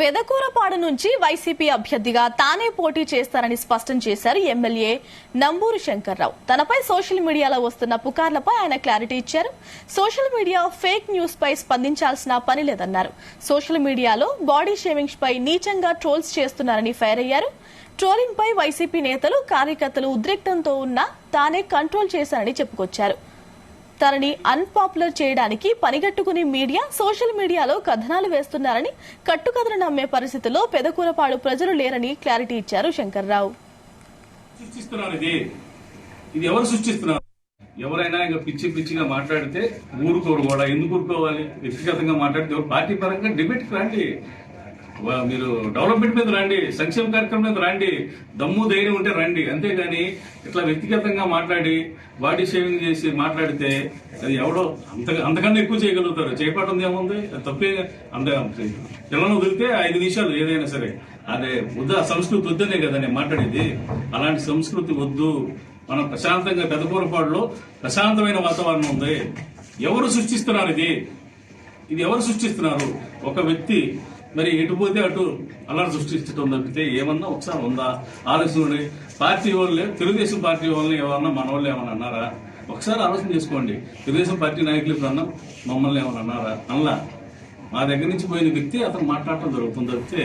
పెదకూరపాడు నుంచి వైసీపీ అభ్యర్థిగా తానే పోటీ చేస్తారని స్పష్టం చేశారు ఎమ్మెల్యే నంబూరు శంకర్రావు. తనపై సోషల్ మీడియాలో వస్తున్న పుకార్లపై ఆయన క్లారిటీ ఇచ్చారు. సోషల్ మీడియా ఫేక్ న్యూస్ పై స్పందించాల్సిన పని లేదన్నారు. సోషల్ మీడియాలో బాడీ షేవింగ్స్ పై నీచంగా ట్రోల్స్ చేస్తున్నారని ఫైర్ అయ్యారు. ట్రోలింగ్ పై వైసీపీ నేతలు కార్యకర్తలు ఉద్రిక్తంతో ఉన్నా తానే కంట్రోల్ చేశారని చెప్పుకొచ్చారు. తనని అన్పాపులర్ చేయడానికి పనిగట్టుకుని మీడియా సోషల్ మీడియాలో కథనాలు వేస్తున్నారని, కట్టుకథను నమ్మే పరిస్థితిలో పెదకూరపాడు ప్రజలు లేరని క్లారిటీ ఇచ్చారు శంకర్రావు. ఇది ఎవరు సృష్టిస్తున్నారు? ఎవరైనా ఇంకా పిచ్చిగా మాట్లాడితే ఊరుకోరు కూడా. ఎందుకు ఊరుకోవాలి? వ్యక్తిగతంగా మాట్లాడితే పార్టీ పరంగా డిబేట్కి రండి, మీరు డెవలప్మెంట్ మీద రండి, సంక్షేమ కార్యక్రమం మీద రండి, దమ్ము ధైర్యం ఉంటే రండి. అంతేగాని ఇట్లా వ్యక్తిగతంగా మాట్లాడి బాడీ షేవింగ్ చేసి మాట్లాడితే అది ఎవడో అంతకన్నా ఎక్కువ చేయగలుగుతారు. చేపట్టం ఏముంది? తప్పే. అంత పిల్లలను వదిలితే 5 నిమిషాలు ఏదైనా సరే. అదే వద్దు, ఆ సంస్కృతి వద్దనే కదా నేను మాట్లాడేది. అలాంటి సంస్కృతి వద్దు. మనం ప్రశాంతంగా పెదకూరపాడులో ప్రశాంతమైన వాతావరణం ఉంది. ఎవరు సృష్టిస్తున్నారు? ఇది ఎవరు సృష్టిస్తున్నారు? ఒక వ్యక్తి మరి ఎటు పోతే అటు అలా సృష్టించడం తప్పితే ఏమన్నా ఒకసారి ఉందా? ఆలోచన పార్టీ వాళ్ళే, తెలుగుదేశం పార్టీ వాళ్ళని ఏమన్నా మన వాళ్ళు ఏమన్నా అన్నారా? ఒకసారి ఆలోచన చేసుకోండి. తెలుగుదేశం పార్టీ నాయకులు ఇప్పుడు అన్నా మమ్మల్ని ఏమన్నా అన్నారా? అలా మా దగ్గర నుంచి పోయిన వ్యక్తి అతను మాట్లాడటం జరుగుతుంది తప్పితే